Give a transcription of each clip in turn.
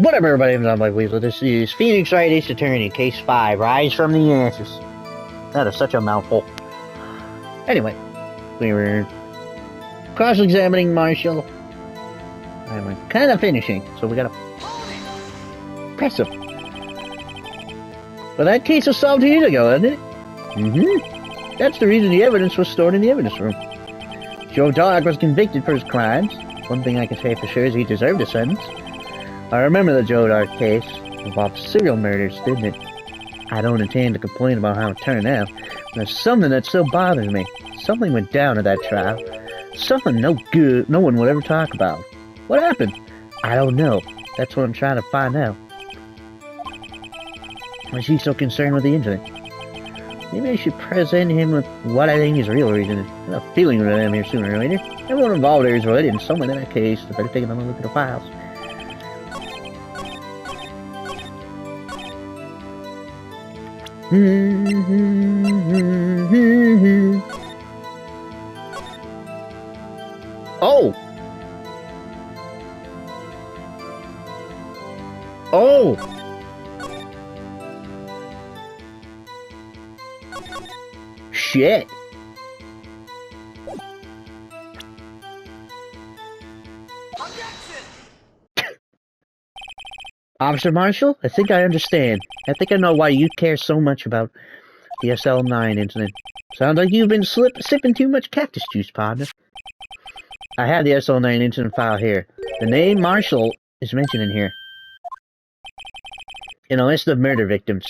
Whatever, everybody, I'm Mike Weasel. This is Phoenix Wright, Ace Attorney, Case 5, Rise from the Ashes. That is such a mouthful. Anyway, we were cross-examining Marshel. And we're kind of finishing, so we gotta press him. Well, that case was solved years ago, wasn't it? Mm-hmm. That's the reason the evidence was stored in the evidence room. Joe Dog was convicted for his crimes. One thing I can say for sure is he deserved a sentence. I remember the Joe Dart case involved serial murders, didn't it? I don't intend to complain about how it turned out. There's something that still bothers me. Something went down at that trial. Something no good, no one would ever talk about. What happened? I don't know. That's what I'm trying to find out. Why is he so concerned with the incident? Maybe I should present him with what I think is real reason. I have a feeling we're going to here sooner or later. Everyone involved here is related in some way to that case. I better take another look at the files. Oh! Oh! Shit! Officer Marshel, I think I understand. I think I know why you care so much about the SL9 incident. Sounds like you've been sipping too much cactus juice, partner. I have the SL9 incident file here. The name Marshel is mentioned in here. In a list of murder victims.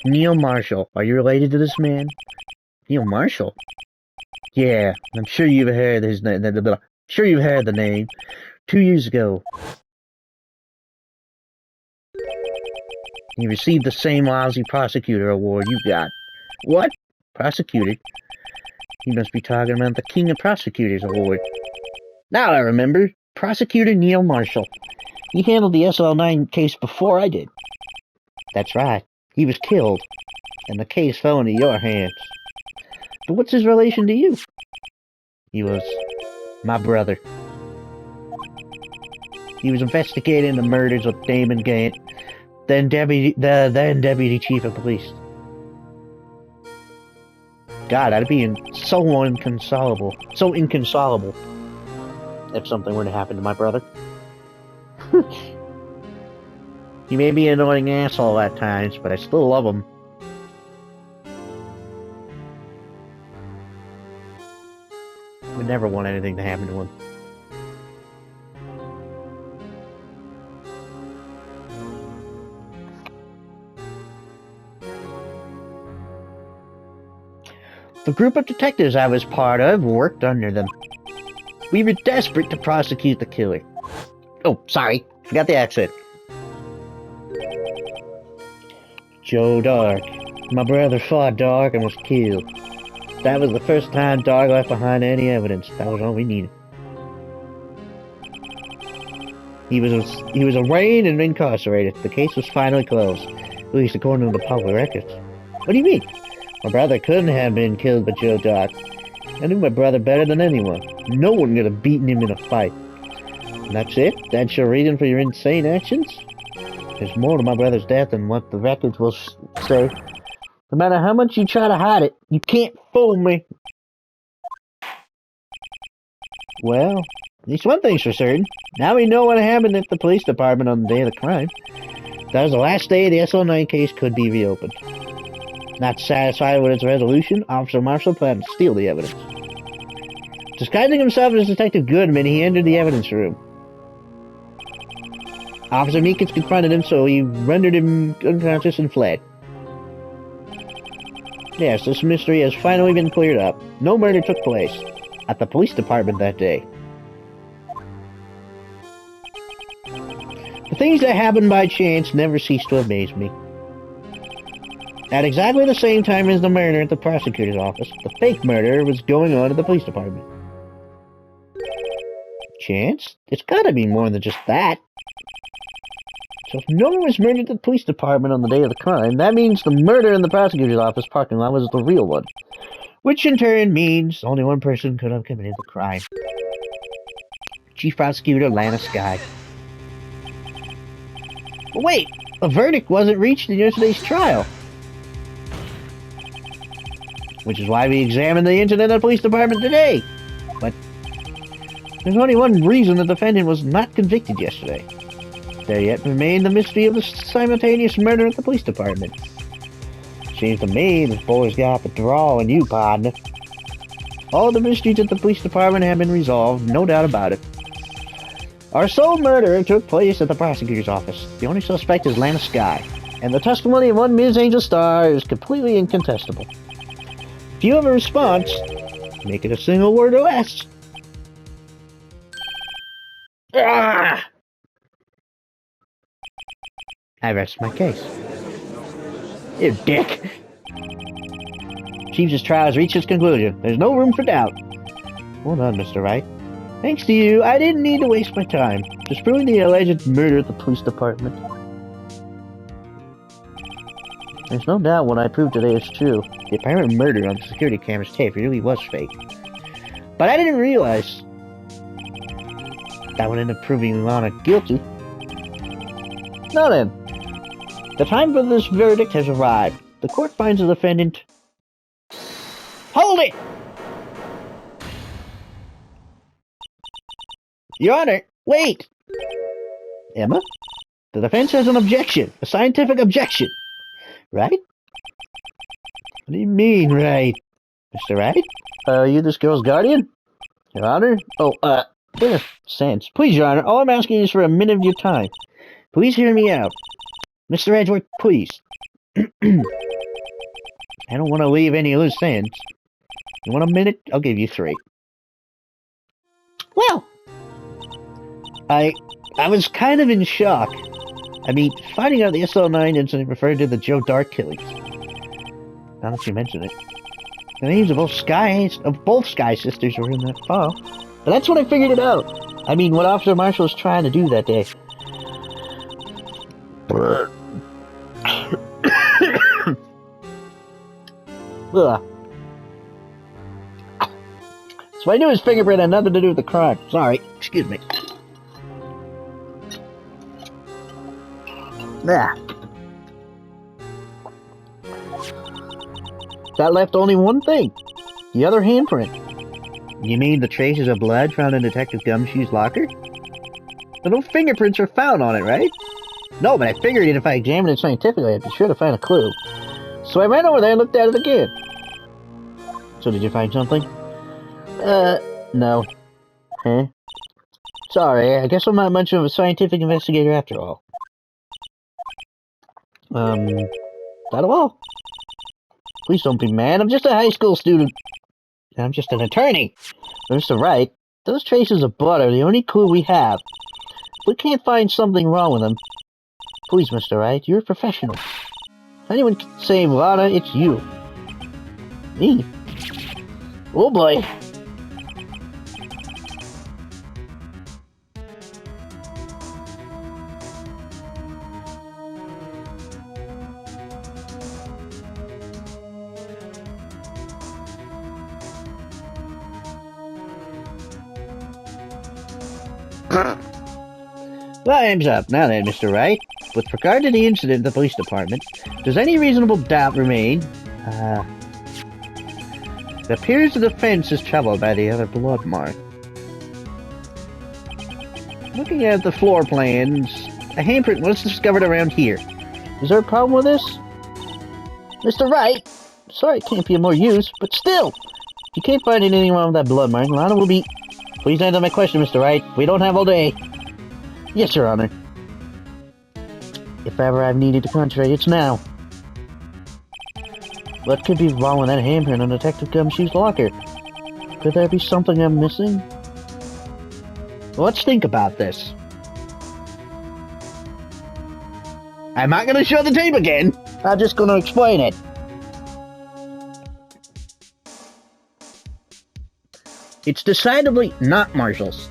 Neil Marshel. Are you related to this man? Neil Marshel? Yeah, I'm sure you've heard his name. Sure you've heard the name. 2 years ago, he received the same lousy prosecutor award you got. What? Prosecutor? You must be talking about the King of Prosecutors award. Now I remember. Prosecutor Neil Marshel. He handled the SL9 case before I did. That's right. He was killed, and the case fell into your hands. But what's his relation to you? He was my brother. He was investigating the murders of Damon Gant, then deputy chief of police. God, I'd be so inconsolable if something were to happen to my brother. He may be an annoying asshole at times, but I still love him. Would never want anything to happen to him. The group of detectives I was part of worked under them. We were desperate to prosecute the killer. Oh, sorry. Forgot the accent. Joe Dark. My brother fought Dark and was killed. That was the first time Dark left behind any evidence. That was all we needed. He was arraigned and incarcerated. The case was finally closed, at least according to the public records. What do you mean? My brother couldn't have been killed by Joe Dark. I knew my brother better than anyone. No one could have beaten him in a fight. And that's it? That's your reason for your insane actions? There's more to my brother's death than what the records will say. No matter how much you try to hide it, you can't fool me. Well, at least one thing's for certain. Now we know what happened at the police department on the day of the crime. That was the last day the SL9 case could be reopened. Not satisfied with its resolution, Officer Marshel planned to steal the evidence. Disguising himself as Detective Goodman, he entered the evidence room. Officer Meekins confronted him, so he rendered him unconscious and fled. Yes, this mystery has finally been cleared up. No murder took place at the police department that day. The things that happen by chance never cease to amaze me. At exactly the same time as the murder at the prosecutor's office, the fake murder was going on at the police department. Chance? It's gotta be more than just that. So if no one was murdered at the police department on the day of the crime, that means the murder in the prosecutor's office parking lot was the real one. Which in turn means only one person could have committed the crime. Chief Prosecutor Lana Skye. But wait! A verdict wasn't reached in yesterday's trial. Which is why we examined the incident at the police department today. But there's only one reason the defendant was not convicted yesterday. There yet remained the mystery of the simultaneous murder at the police department. Seems to me this boy's got the draw on you, partner. All the mysteries at the police department have been resolved, no doubt about it. Our sole murder took place at the prosecutor's office. The only suspect is Lana Skye, and the testimony of one Ms. Angel Starr is completely incontestable. If you have a response, make it a single word or less. Ah! I rest my case. You dick! Chief's trial has reached its conclusion. There's no room for doubt. Well done, Mr. Wright. Thanks to you, I didn't need to waste my time disproving the alleged murder at the police department. There's no doubt what I proved today is true. The apparent murder on the security camera's tape really was fake. But I didn't realize that would end up proving Lana guilty. Now then, the time for this verdict has arrived. The court finds the defendant... Hold it! Your Honor, wait! Emma? The defense has an objection. A scientific objection. Right? What do you mean, right? Mr. Wright? Are you this girl's guardian? Your Honor? In a sense. Please, Your Honor, all I'm asking is for a minute of your time. Please hear me out. Mr. Edgeworth, please. I don't want to leave any loose ends. You want a minute? I'll give you 3. Well, I was kind of in shock. I mean, finding out the SL9 incident referred to the Joe Dark killings. Now that you mention it. The names of both Sky sisters were in that file. But that's when I figured it out. I mean, what Officer Marshel was trying to do that day. Ugh. So I knew his fingerprint had nothing to do with the crime. Sorry. Excuse me. Nah. That left only one thing. The other handprint. You mean the traces of blood found in Detective Gumshoe's locker? But no fingerprints are found on it, right? No, but I figured if I examined it scientifically, I'd be sure to find a clue. So I ran over there and looked at it again. So did you find something? No. Huh? Sorry, I guess I'm not much of a scientific investigator after all. That all? Please don't be mad, I'm just a high school student. And I'm just an attorney. Mr. Wright, those traces of blood are the only clue we have. We can't find something wrong with them. Please, Mr. Wright, you're a professional. If anyone can save Lana, it's you. Me? Oh boy. Time's up. Now then, Mr. Wright. With regard to the incident at the police department, does any reasonable doubt remain? It appears the defense is troubled by the other blood mark. Looking at the floor plans, a handprint was discovered around here. Is there a problem with this? Mr. Wright! Sorry it can't be of more use, but still! If you can't find anything wrong with that blood mark, Lana will be... Please answer my question, Mr. Wright. We don't have all day. Yes, Your Honor. If ever I've needed to concentrate, it's now. What could be wrong with that handprint on Detective Gumshoe's locker? Could there be something I'm missing? Well, let's think about this. I'm not going to show the tape again. I'm just going to explain it. It's decidedly not Marshal's.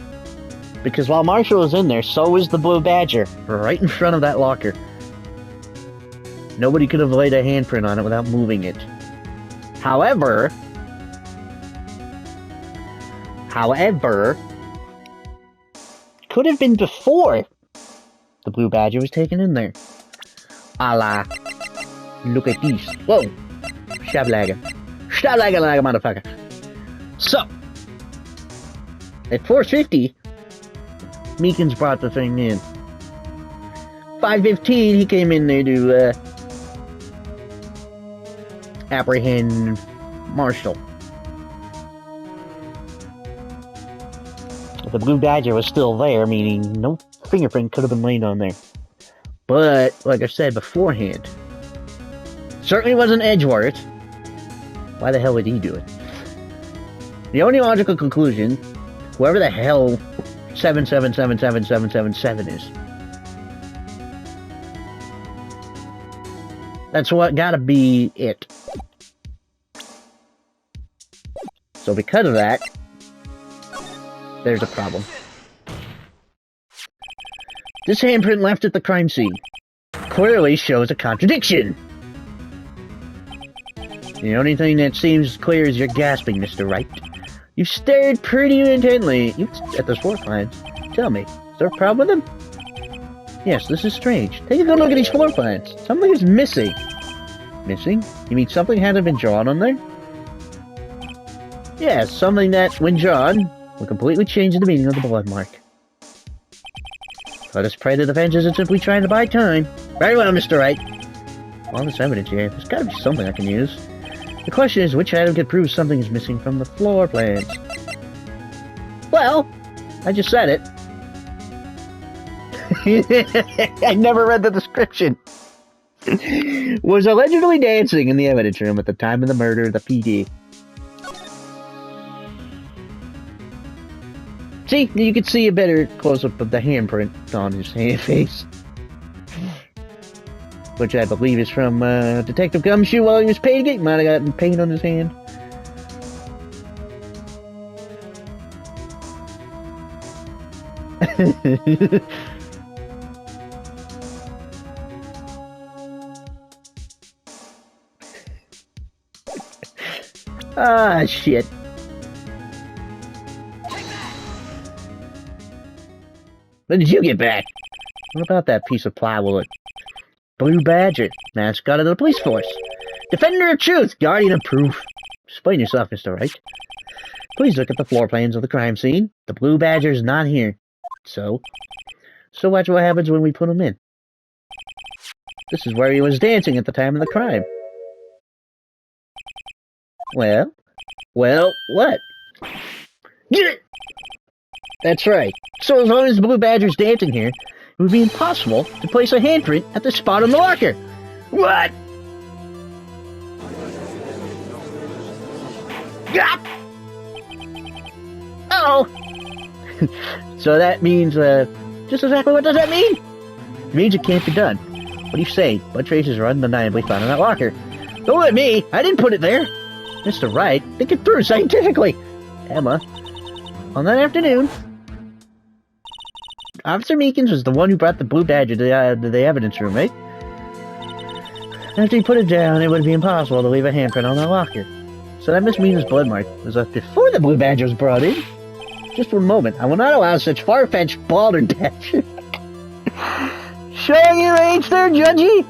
Because while Marshel was in there, so was the Blue Badger, right in front of that locker. Nobody could have laid a handprint on it without moving it. However, could have been before. the Blue Badger was taken in there. A la, look at these. Whoa! Stop lagging. Stop lagging like a motherfucker. So, at 4:50, Meekins brought the thing in. 5:15, he came in there to apprehend Marshel. The Blue Badger was still there, meaning no fingerprint could have been laid on there. But, like I said beforehand, certainly wasn't Edgeworth. Why the hell would he do it? The only logical conclusion, whoever the hell 7777777 is, that's what gotta be it. So because of that, there's a problem. This handprint left at the crime scene clearly shows a contradiction. The only thing that seems clear is you're gasping, Mr. Wright. You stared pretty intently at those floor plans. Tell me, is there a problem with them? Yes, this is strange. Take a good look at these floor plans. Something is missing. Missing? You mean something hasn't been drawn on there? Yes, something that, when drawn, will completely change the meaning of the blood mark. Let us pray that the fence isn't simply trying to buy time. Very well, Mr. Wright. All this evidence here, there's gotta be something I can use. The question is, which item could prove something is missing from the floor plans? Well, I just said it. I never read the description. Was allegedly dancing in the evidence room at the time of the murder of the PD. See, you can see a better close-up of the handprint on his face. Which I believe is from Detective Gumshoe while he was painting. He might have gotten paint on his hand. Ah, shit. When did you get back? What about that piece of plywood? Blue Badger, mascot of the police force. Defender of truth, guardian of proof. Explain yourself, Mr. Wright. Please look at the floor plans of the crime scene. The Blue Badger's not here. So watch what happens when we put him in. This is where he was dancing at the time of the crime. Well, what? Get it! That's right. So as long as the Blue Badger's dancing here, it would be impossible to place a handprint at the spot on the locker. What? Gah! Oh! So that means, just exactly what does that mean? It means it can't be done. What do you say? Blood traces are undeniably found in that locker. Don't let me! I didn't put it there! Mr. Wright, think it through scientifically! Emma, on that afternoon, Officer Meekins was the one who brought the Blue Badger to the evidence room, right? After he put it down, it would be impossible to leave a handprint on that locker. So that must mean his blood mark was left before the Blue Badger was brought in. Just one moment. I will not allow such far-fetched balderdash. Showing your age there, Judgy?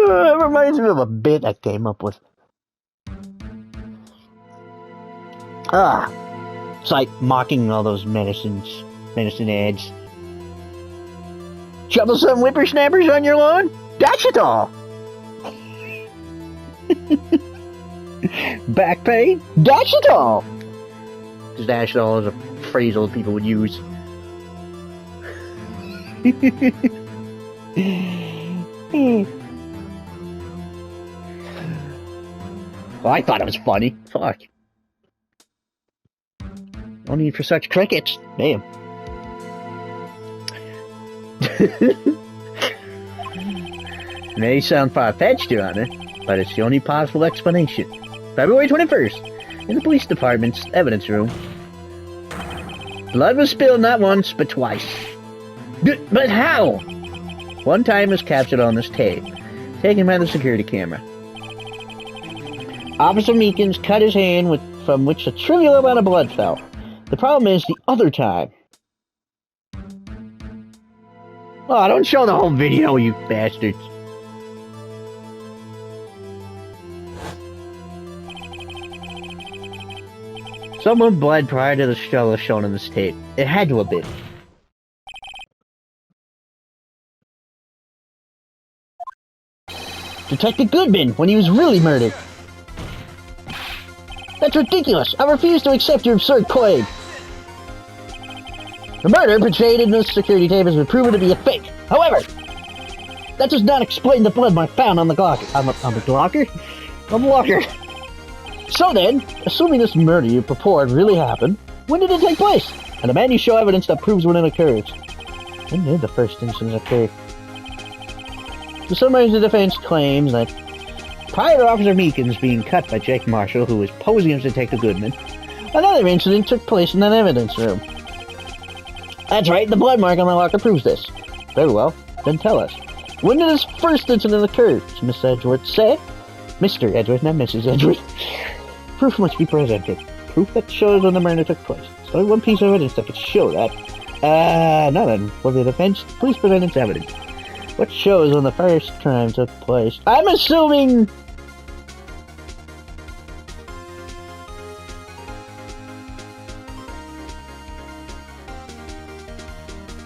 It reminds me of a bit I came up with. It's like mocking all those medicine ads. Troublesome whippersnappers on your lawn? Dash it all! Back pain? Dash it all! Because dash it all is a phrase old people would use. Well, I thought it was funny. Fuck. No need for such crickets. Damn. It may sound far-fetched, Your Honor, but it's the only possible explanation. February 21st, in the police department's evidence room, blood was spilled not once, but twice. But how? One time was captured on this tape. taken by the security camera. Officer Meekins cut his hand from which a trivial amount of blood fell. The problem is the other time. Oh, don't show the whole video, you bastards. Someone bled prior to the struggle shown in this tape. It had to have been. Detective Goodman, when he was really murdered. That's ridiculous! I refuse to accept your absurd claim! The murder portrayed in this security tape has been proven to be a fake. However, that does not explain the blood mark found on the locker. On the locker? On the locker. So then, assuming this murder you purport really happened, when did it take place? And demand you show evidence that proves when it occurred. When did the first incident occur? To summarize, the defense claims that prior to Officer Meekins being cut by Jake Marshel, who was posing as Detective Goodman, another incident took place in that evidence room. That's right, the blood mark on the locker proves this. Very well, then tell us. When did this first incident occur? Does Miss Edgeworth say? Mr. Edgeworth, not Mrs. Edgeworth. Proof must be presented. Proof that shows when the murder took place. There's only one piece of evidence that could show that. Now then, will the defense please present its evidence? What shows when the first crime took place? I'm assuming...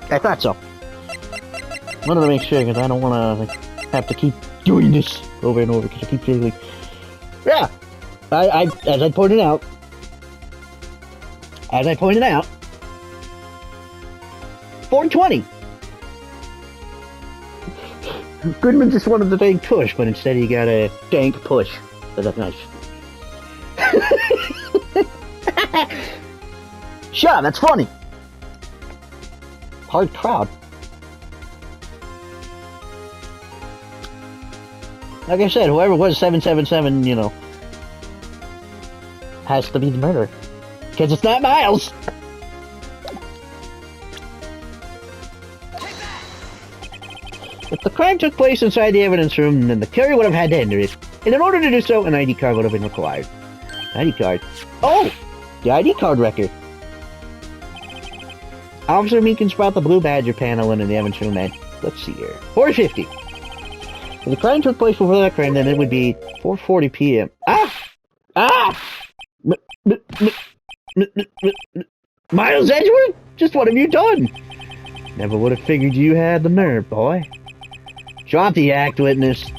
I thought so. I wanted to make sure because I don't want to have to keep doing this over and over because I keep feeling like... Yeah! As I pointed out... 420! Goodman just wanted the dang push, but instead he got a dank push. So that's nice. Sure, that's funny! Hard crowd. Like I said, whoever was 777, you know, has to be the murderer. Because it's not Miles! If the crime took place inside the evidence room, then the killer would have had to enter it. And in order to do so, an ID card would have been required. ID card. Oh! The ID card record. Officer Meekins brought the blue badger panel into the evidence room at, let's see here, 4:50. If the crime took place before that crime, then it would be 4:40 p.m. Miles Edgeworth? Just what have you done? Never would have figured you had the nerve, boy. Drop the act, witness.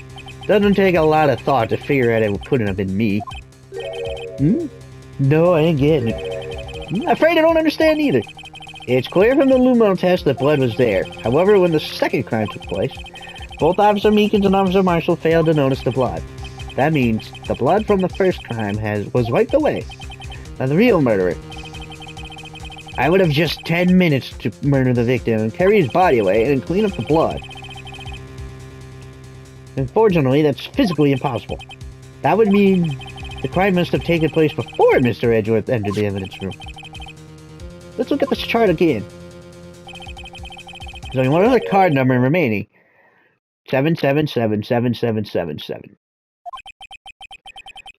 Doesn't take a lot of thought to figure out it couldn't have been me. No, I ain't getting it. I'm afraid I don't understand either. It's clear from the luminol test that blood was there. However, when the second crime took place, both Officer Meekins and Officer Marshel failed to notice the blood. That means the blood from the first crime was wiped away by the real murderer. I would have just 10 minutes to murder the victim and carry his body away and clean up the blood. Unfortunately, that's physically impossible. That would mean the crime must have taken place before Mr. Edgeworth entered the evidence room. Let's look at this chart again. There's only one other card number remaining. 7777777.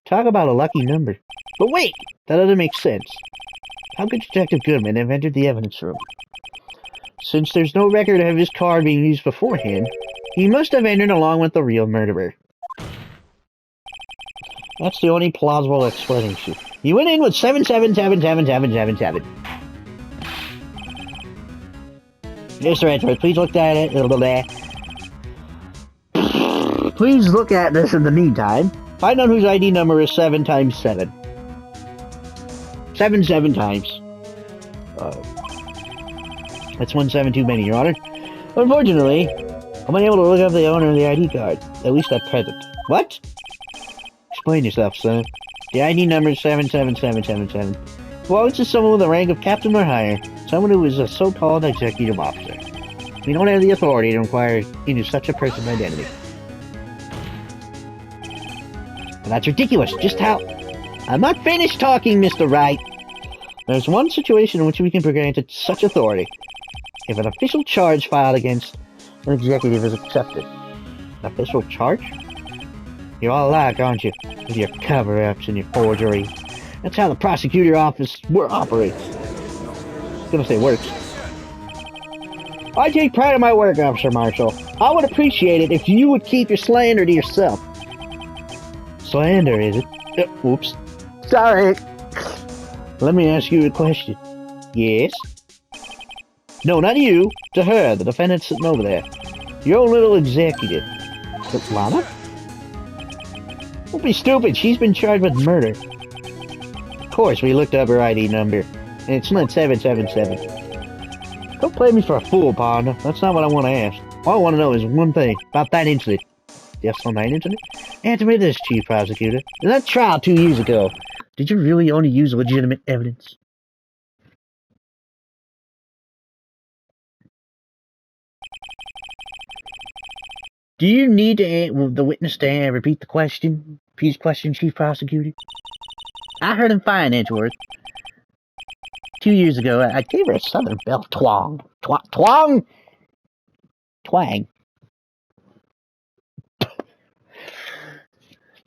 Talk about a lucky number. But wait! That doesn't make sense. How could Detective Goodman have entered the evidence room? Since there's no record of his card being used beforehand, he must have entered along with the real murderer. That's the only plausible explanation. He went in with 7777777. Mr. Edgeworth, please look at it. Please look at this in the meantime. Find out whose ID number is 7 times 7. 7 times. That's 17 too many, Your Honor. Unfortunately, I'm unable to look up the owner of the ID card, at least at present. What? Explain yourself, sir. The ID number is 77777. Well, it's just someone with the rank of captain or higher, someone who is a so-called executive officer. We don't have the authority to inquire into such a person's identity. Well, that's ridiculous. Just how... I'm not finished talking, Mr. Wright. There's one situation in which we can be granted such authority. If an official charge filed against an executive is accepted. Official charge? You're all alike, aren't you? With your cover-ups and your forgery. That's how the prosecutor office operates. I was gonna say works. I take pride in my work, Officer Marshel. I would appreciate it if you would keep your slander to yourself. Slander, is it? Oops. Sorry. Let me ask you a question. Yes? No, not you. To her, the defendant sitting over there. Your own little executive. Lana? Don't be stupid. She's been charged with murder. Of course, we looked up her ID number. And it's not 777. Don't play me for a fool, partner. That's not what I want to ask. All I want to know is one thing. About that incident. The SO9 incident? Answer me this, Chief Prosecutor. In that trial 2 years ago, did you really only use legitimate evidence? Do you need the witness to repeat the question? Please question, Chief Prosecutor. I heard him fine, Edgeworth. 2 years ago, I gave her a Southern Belle twang. Twang!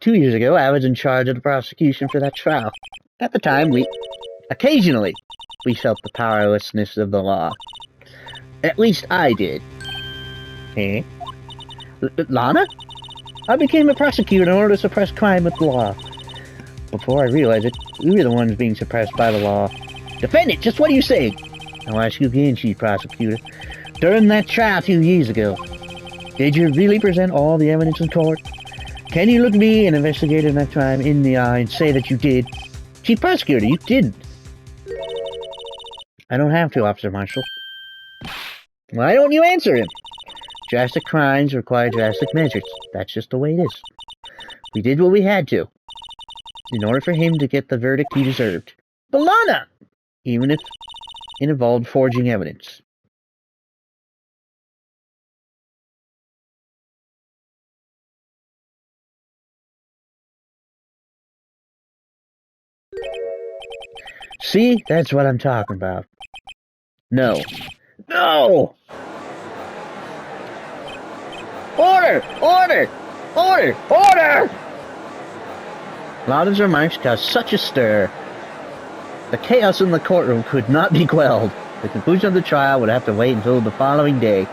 2 years ago, I was in charge of the prosecution for that trial. At the time, occasionally, we felt the powerlessness of the law. At least I did. Eh? Lana? I became a prosecutor in order to suppress crime with the law. Before I realized it, we were the ones being suppressed by the law. Defendant, just what are you saying? I'll ask you again, Chief Prosecutor. During that trial 2 years ago, did you really present all the evidence in court? Can you look me, an investigator in that time, in the eye and say that you did? Chief Prosecutor, you didn't. I don't have to, Officer Marshel. Why don't you answer him? Drastic crimes require drastic measures. That's just the way it is. We did what we had to, in order for him to get the verdict he deserved. But Lana! Even if it involved forging evidence. See? That's what I'm talking about. No. No! Order! Order! Order! Order! Lana's remarks caused such a stir. The chaos in the courtroom could not be quelled. The conclusion of the trial would have to wait until the following day.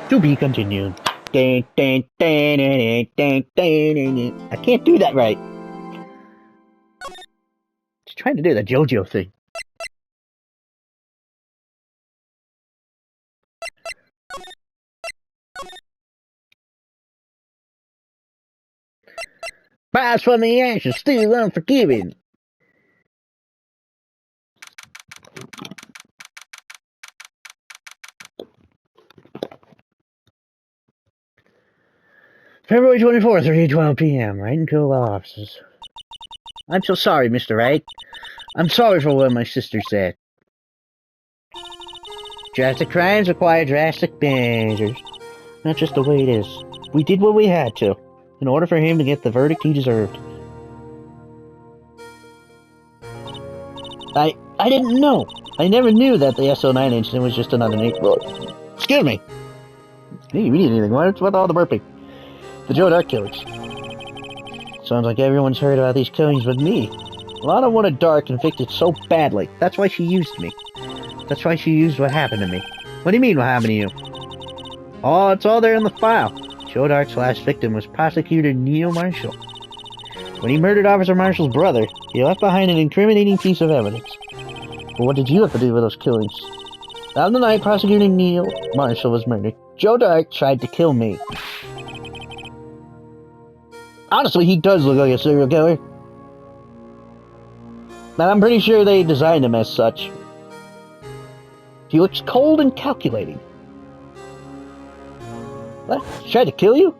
To be continued. I can't do that right. Just trying to do the JoJo thing. Rise from the ashes, still unforgiven. February 24th, 3:12 p.m. Wright and Co. offices. I'm so sorry, Mr. Wright. I'm sorry for what my sister said. Drastic crimes require drastic measures. That's just the way it is. We did what we had to, in order for him to get the verdict he deserved. I didn't know. I never knew that the SO9 incident was just another excuse me. Hey, we need anything. What's with all the burping? The Joe Dark killings. Sounds like everyone's heard about these killings but me. Lana wanted Dark convicted so badly. That's why she used me. That's why she used what happened to me. What do you mean, what happened to you? Oh, it's all there in the file. Joe Dark's last victim was Prosecutor Neil Marshel. When he murdered Officer Marshel's brother, he left behind an incriminating piece of evidence. But what did you have to do with those killings? On the night Prosecutor Neil Marshel was murdered, Joe Dark tried to kill me. Honestly, he does look like a serial killer. And I'm pretty sure they designed him as such. He looks cold and calculating. What? He tried to kill you?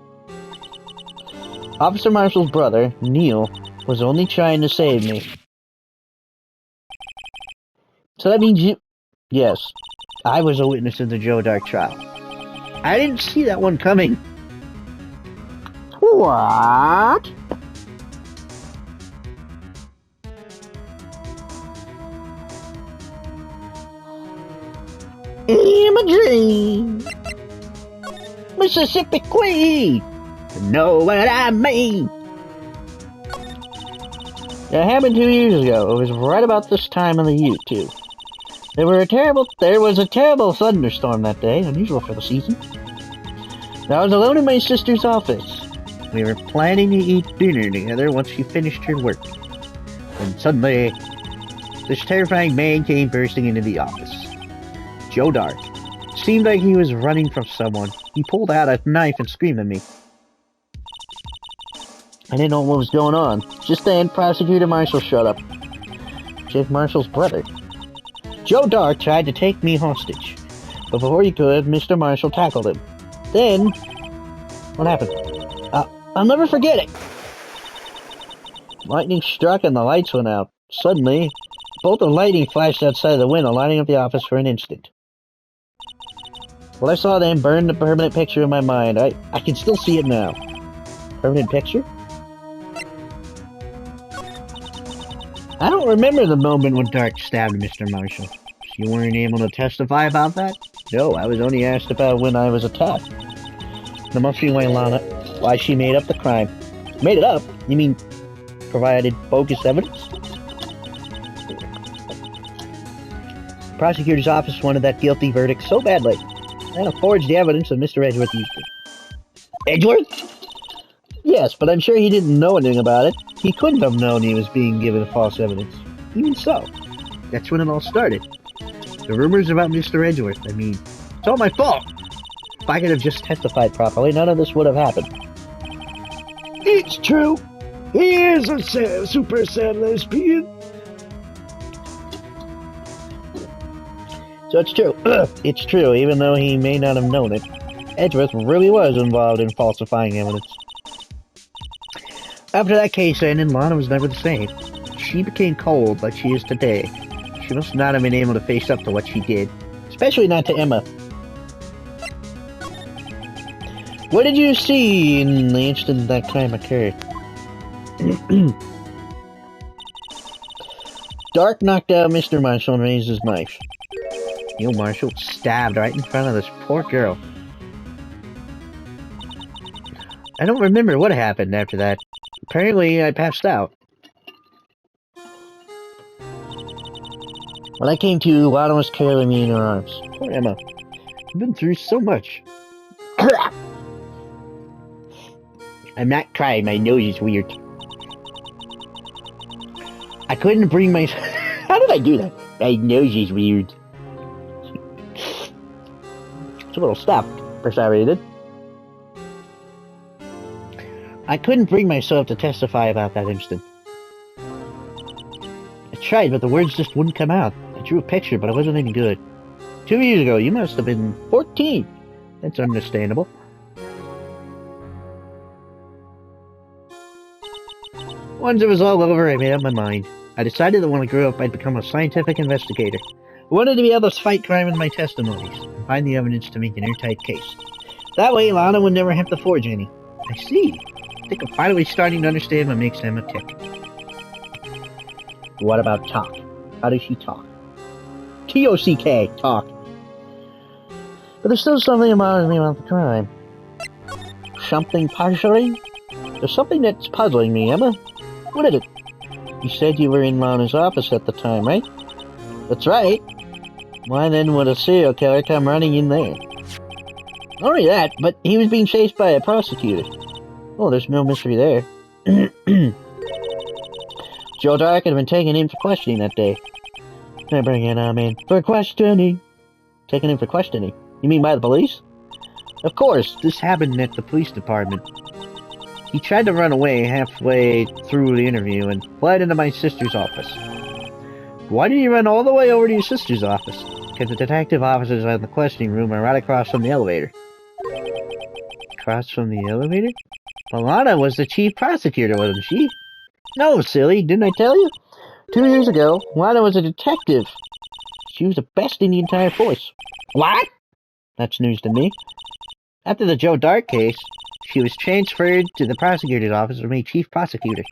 Officer Marshel's brother, Neil, was only trying to save me. So that means you... Yes, I was a witness in the Joe Dark trial. I didn't see that one coming. What? Imogene! Mississippi Queen! You know what I mean? It happened 2 years ago. It was right about this time of the year, too. There was a terrible thunderstorm that day, unusual for the season. I was alone in my sister's office. We were planning to eat dinner together once she finished her work. And suddenly, this terrifying man came bursting into the office. Joe Dark. It seemed like he was running from someone. He pulled out a knife and screamed at me. I didn't know what was going on. Just then, Prosecutor Marshel showed up. Jake Marshall's brother. Joe Dark tried to take me hostage. But before he could, Mr. Marshall tackled him. Then, what happened? I'll never forget it. Lightning struck and the lights went out. Suddenly, a bolt of lightning flashed outside the window, lighting up the office for an instant. What I saw then burned a permanent picture in my mind. I can still see it now. Permanent picture? I don't remember the moment when Dark stabbed Mr. Marshall. You weren't able to testify about that? No, I was only asked about when I was attacked. The must be why she made up the crime. Made it up? You mean provided bogus evidence? The prosecutor's office wanted that guilty verdict so badly. And forged the evidence that Mr. Edgeworth used it. Edgeworth? Yes, but I'm sure he didn't know anything about it. He couldn't have known he was being given false evidence. Even so, that's when it all started. The rumors about Mr. Edgeworth, it's all my fault. If I could have just testified properly, none of this would have happened. It's true. He is a super sad lesbian. So it's true. It's true, even though he may not have known it. Edgeworth really was involved in falsifying evidence. After that case ended, Lana was never the same. She became cold like she is today. She must not have been able to face up to what she did. Especially not to Emma. What did you see in the instant that crime occurred? Dark knocked out Mr. Marshall and raised his knife. Marshall stabbed right in front of this poor girl. I don't remember what happened after that. Apparently, I passed out. When I came to, Lana was carrying me in her arms. Poor Emma. I've been through so much. I'm not crying, my nose is weird. I couldn't bring my... How did I do that? My nose is weird. It's a little stuffed, for some reason. I couldn't bring myself to testify about that instant. I tried, but the words just wouldn't come out. I drew a picture, but it wasn't any good. 2 years ago, you must have been 14. That's understandable. Once it was all over, I made up my mind. I decided that when I grew up, I'd become a scientific investigator. I wanted to be able to fight crime with my testimonies, and find the evidence to make an airtight case. That way, Lana would never have to forge any. I see. I think I'm finally starting to understand what makes Emma tick. What about talk? How does she talk? T-O-C-K, talk. But there's still something that bothers me about the crime. Something puzzling? There's something that's puzzling me, Emma. What is it? You said you were in Lana's office at the time, right? That's right. Why then would a serial killer come running in there? Not only that, but he was being chased by a prosecutor. Oh, there's no mystery there. Joe Dark had been taken in for questioning that day. I bring it on, man. For questioning. Taken in for questioning. You mean by the police? Of course, this happened at the police department. He tried to run away halfway through the interview and fled into my sister's office. Why did he run all the way over to your sister's office? Because the detective offices in the questioning room are right across from the elevator. Across from the elevator? Lana was the chief prosecutor, wasn't she? No, silly, didn't I tell you? 2 years ago, Lana was a detective. She was the best in the entire force. What? That's news to me. After the Joe Dark case, she was transferred to the prosecutor's office and made chief prosecutor.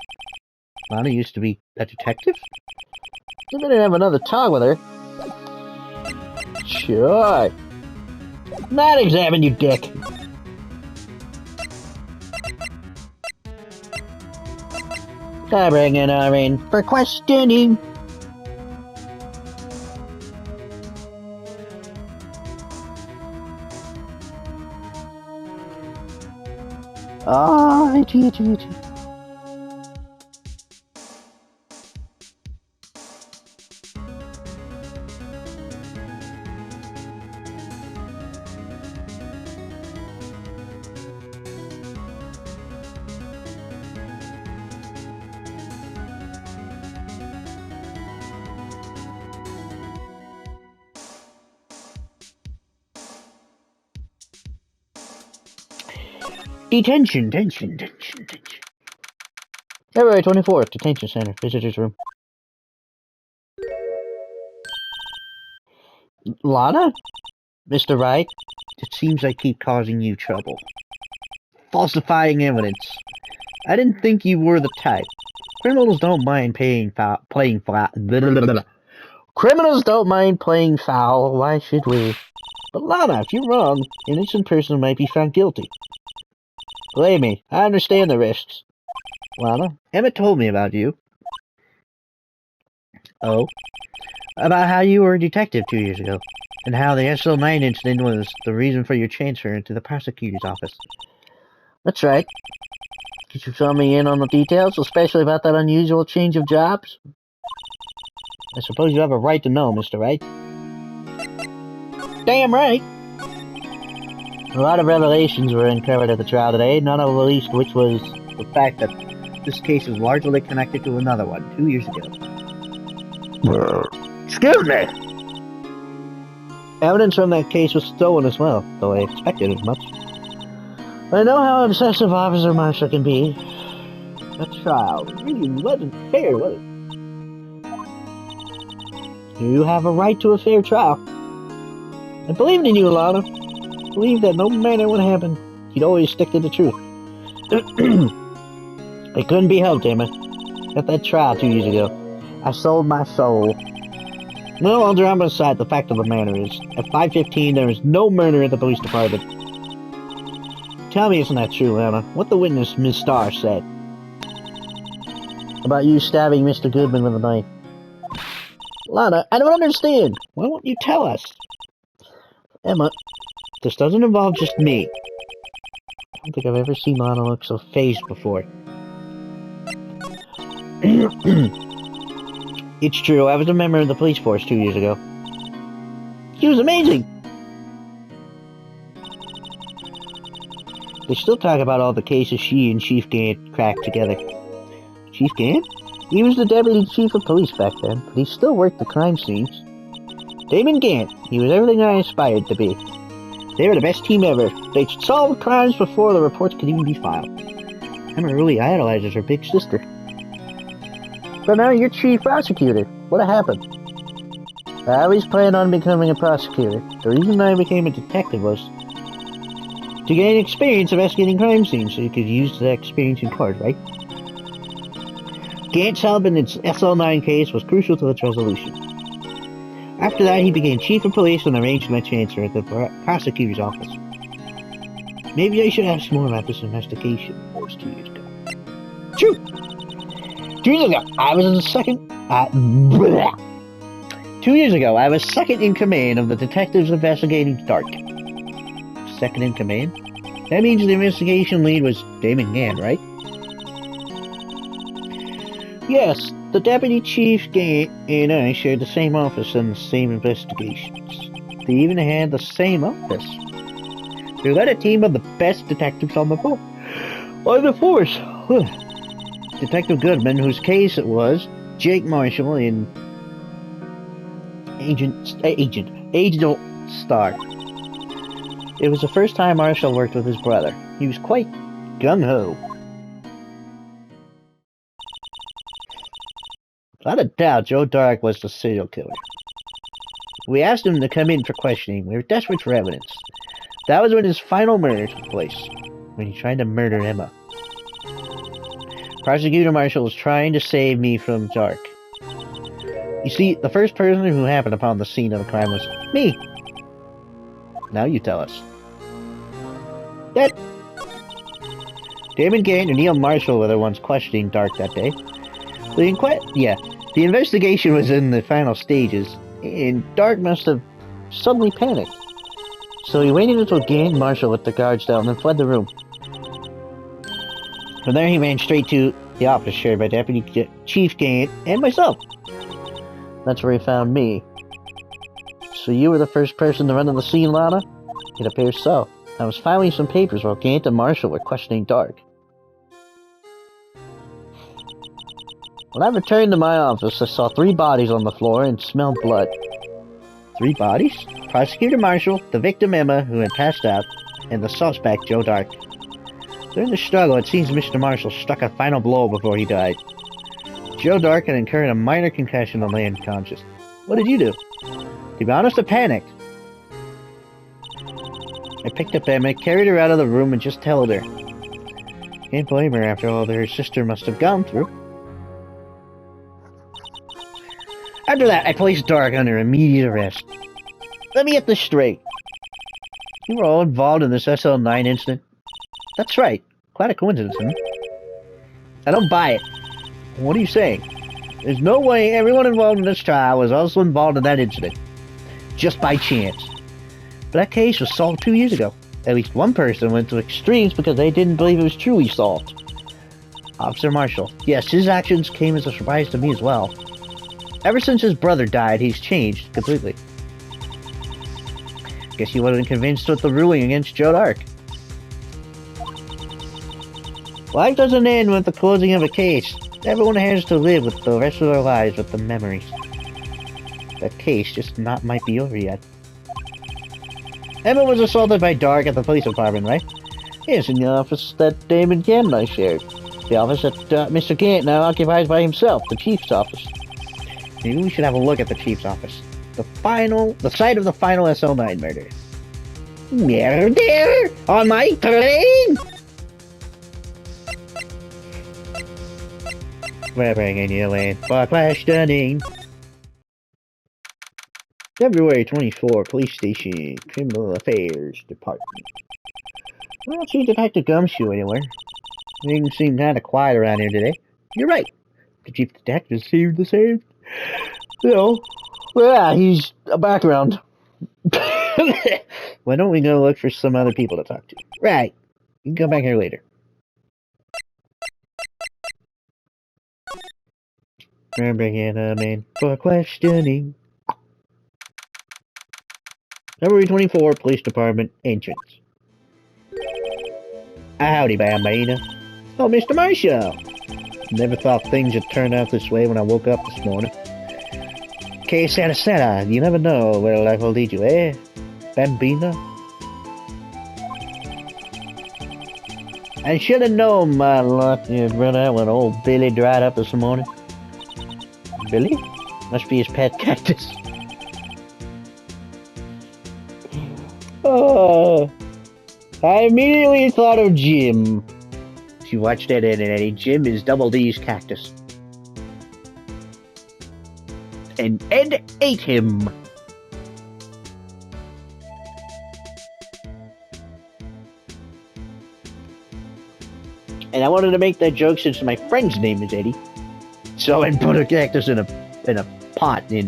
Lana used to be a detective? I better have another talk with her. Sure. Not examine, you dick. I bring in our in for questioning. Ah, itchy. Detention. February 24th, detention center, visitors room. Lana? Mr. Wright? It seems I keep causing you trouble. Falsifying evidence. I didn't think you were the type. Criminals don't mind playing foul. Criminals don't mind playing foul. Why should we? But Lana, if you're wrong, an innocent person might be found guilty. Believe me, I understand the risks. Lana, Emma told me about you. Oh? About how you were a detective 2 years ago, and how the SL9 incident was the reason for your transfer into the prosecutor's office. That's right. Could you fill me in on the details, especially about that unusual change of jobs? I suppose you have a right to know, Mr. Wright. Damn right! A lot of revelations were uncovered at the trial today, not the least which was the fact that this case is largely connected to another one 2 years ago. Excuse me! Evidence from that case was stolen as well, though I expected as much. I know how obsessive Officer Marshel can be. That trial really wasn't fair, was it? You have a right to a fair trial. I believed in you, Alana. I believed that no matter what happened, you'd always stick to the truth. It couldn't be helped, Emma. At that trial 2 years ago, I sold my soul. No, I'll drop aside the fact of the matter is, at 5:15 there was no murder at the police department. Tell me isn't that true, Emma? What the witness, Miss Starr, said about you stabbing Mr. Goodman with a knife. Lana, I don't understand. Why won't you tell us? Emma, this doesn't involve just me. I don't think I've ever seen Lana look so phased before. It's true, I was a member of the police force 2 years ago. She was amazing! They still talk about all the cases she and Chief Gant cracked together. Chief Gant? He was the deputy chief of police back then, but he still worked the crime scenes. Damon Gant, he was everything I aspired to be. They were the best team ever. They solved crimes before the reports could even be filed. Emma really idolizes her big sister. But now you're chief prosecutor. What happened? I always planned on becoming a prosecutor. The reason I became a detective was to gain experience investigating crime scenes, so you could use that experience in court, right? Gant's help in its SL9 case was crucial to its resolution. After that, he became chief of police and arranged my transfer at the prosecutor's office. Maybe I should ask more about this investigation. That was 2 years ago. True! 2 years ago, I was second in command of the detectives investigating Dark. Second in command? That means the investigation lead was Damon Gant, right? Yes, the deputy chief Gant and I shared the same office and the same investigations. They even had the same office. We led a team of the best detectives on the force. Detective Goodman, whose case it was, Jake Marshel, and Agent Starr. It was the first time Marshel worked with his brother. He was quite gung-ho. Without a doubt, Joe Dark was the serial killer. We asked him to come in for questioning. We were desperate for evidence. That was when his final murder took place, when he tried to murder Emma. Prosecutor Marshel was trying to save me from Dark. You see, the first person who happened upon the scene of the crime was Me. Now you tell us. That Damon Gant and Neil Marshall were the ones questioning Dark that day. The investigation was in the final stages, and Dark must have suddenly panicked. So he waited until Gant and Marshall let the guards down and fled the room. From there he ran straight to the office shared by Deputy Chief Gant and myself. That's where he found me. So you were the first person to run to the scene, Lana? It appears so. I was filing some papers while Gant and Marshall were questioning Dark. When I returned to my office, I saw 3 bodies on the floor and smelled blood. 3 bodies? Prosecutor Marshall, the victim Emma, who had passed out, and the suspect Joe Dark. During the struggle, it seems Mr. Marshall struck a final blow before he died. Joe Dark had incurred a minor concussion and lay unconscious. What did you do? To be honest, I panicked. I picked up Emma, carried her out of the room, and just held her. Can't blame her after all that her sister must have gone through. After that, I placed Dark under immediate arrest. Let me get this straight. You were all involved in this SL9 incident? That's right. Quite a coincidence, huh? I don't buy it. What are you saying? There's no way everyone involved in this trial was also involved in that incident. Just by chance. But that case was solved 2 years ago. At least one person went to extremes because they didn't believe it was truly solved. Officer Marshall. Yes, his actions came as a surprise to me as well. Ever since his brother died, he's changed completely. Guess he wasn't convinced with the ruling against Joe Dark. Life doesn't end with the closing of a case. Everyone has to live with the rest of their lives with the memories. That case just might be over yet. Emma was assaulted by Dark at the police department, right? Yes, in the office that Damon Gant and I shared. The office that Mr. Gant now occupies by himself, the chief's office. Maybe we should have a look at the chief's office. The site of the final SL9 murder. Murder? On my train? We're bringing you in for questioning. February 24, Police Station, Criminal Affairs Department. I don't see Detective Gumshoe anywhere. Things seem kind of quiet around here today. You're right. The chief detective seemed the same. Yeah, he's a background. Why don't we go look for some other people to talk to? Right. You can come back here later. We're bringing him in for questioning. February 24, Police Department, entrance. Howdy, Bambina. Oh, Mr. Marshel. Never thought things would turn out this way when I woke up this morning. Que sera, you never know where life will lead you, eh, Bambina? I should have known my luck would run out when old Billy dried up this morning. Billy? Must be his pet cactus. Oh, I immediately thought of Jim. If you watch that Eddie, Jim is Double D's cactus. And Ed ate him. And I wanted to make that joke since my friend's name is Eddie. So I put a cactus in a pot in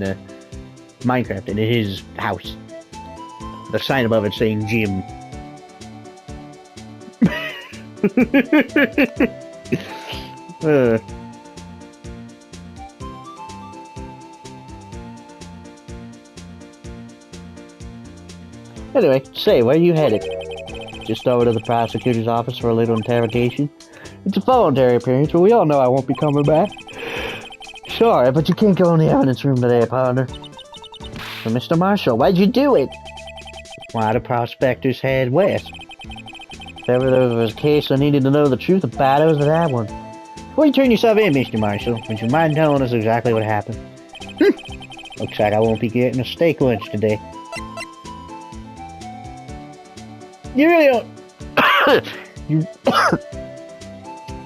Minecraft in his house. The sign above it saying Jim. Anyway, say, where are you headed? Just over to the prosecutor's office for a little interrogation. It's a voluntary appearance, but we all know I won't be coming back. Sorry, but you can't go in the evidence room today, partner. So, Mr. Marshall, why'd you do it? Why, the prospectors head west. If ever there was a case I needed to know the truth about, it was that one. Before you turn yourself in, Mr. Marshall, would you mind telling us exactly what happened? Looks like I won't be getting a steak lunch today. You really don't...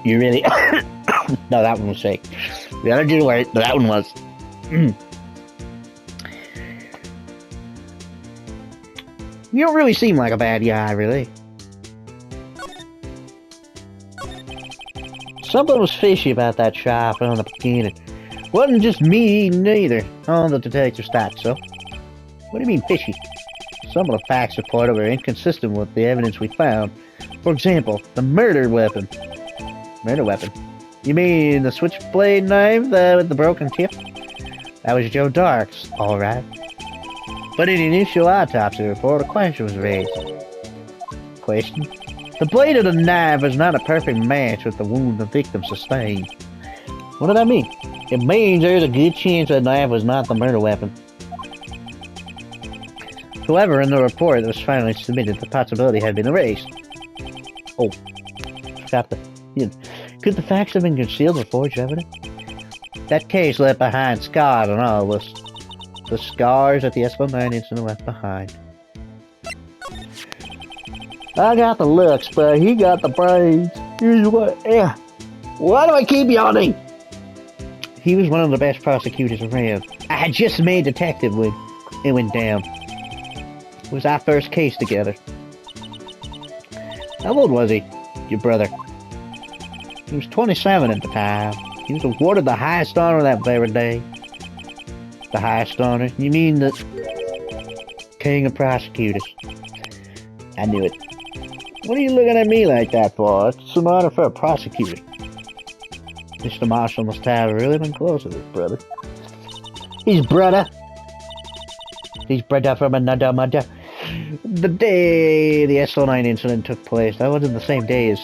you really... No, that one was fake. The other didn't work, but that one was. You don't really seem like a bad guy, really. Something was fishy about that shop in the beginning. Wasn't just me neither. All the detectives thought so. What do you mean fishy? Some of the facts reported were inconsistent with the evidence we found. For example, the murder weapon. Murder weapon? You mean the switchblade knife with the broken tip? That was Joe Dark's, alright. But in the initial autopsy report, a question was raised. Question? The blade of the knife was not a perfect match with the wound the victim sustained. What did that mean? It means there's a good chance that knife was not the murder weapon. However, in the report that was finally submitted, the possibility had been erased. Oh, forgot the... Could the facts have been concealed or forged evidence? That case left behind scars on all of us. The scars that the Espo-9 incident left behind. I got the looks, but he got the brains. Here's what... Yeah. Why do I keep yawning? He was one of the best prosecutors around. I had just made detective when it went down. It was our first case together. How old was he, your brother? He was 27 at the time. He was awarded the highest honor that very day. The highest honor? You mean the king of prosecutors? I knew it. What are you looking at me like that for? It's an honor for a prosecutor. Mr. Marshel must have really been close with his brother. His brother? His brother from another mother. The day the SO9 incident took place, that wasn't the same day as...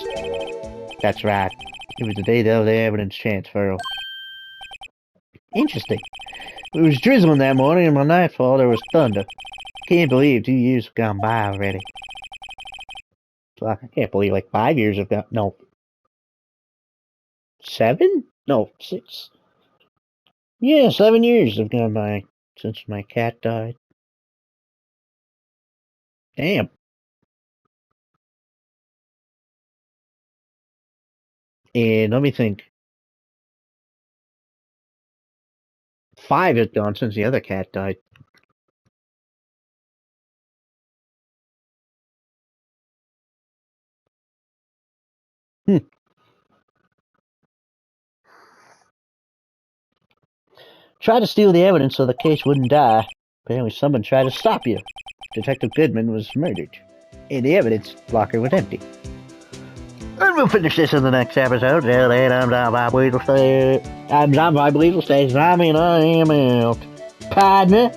That's right. It was the day of the evidence transfer. Interesting. It was drizzling that morning, and by nightfall there was thunder. Can't believe 2 years have gone by already. So I can't believe like 5 years have gone... No. 7? No, 6. Yeah, 7 years have gone by since my cat died. Damn. And let me think. 5 has gone since the other cat died. Tried to steal the evidence so the case wouldn't die. Apparently someone tried to stop you. Detective Goodman was murdered. And the evidence locker was empty. And we'll finish this in the next episode. Till then, I'm Zombie Weasel Station. I am out. Partner.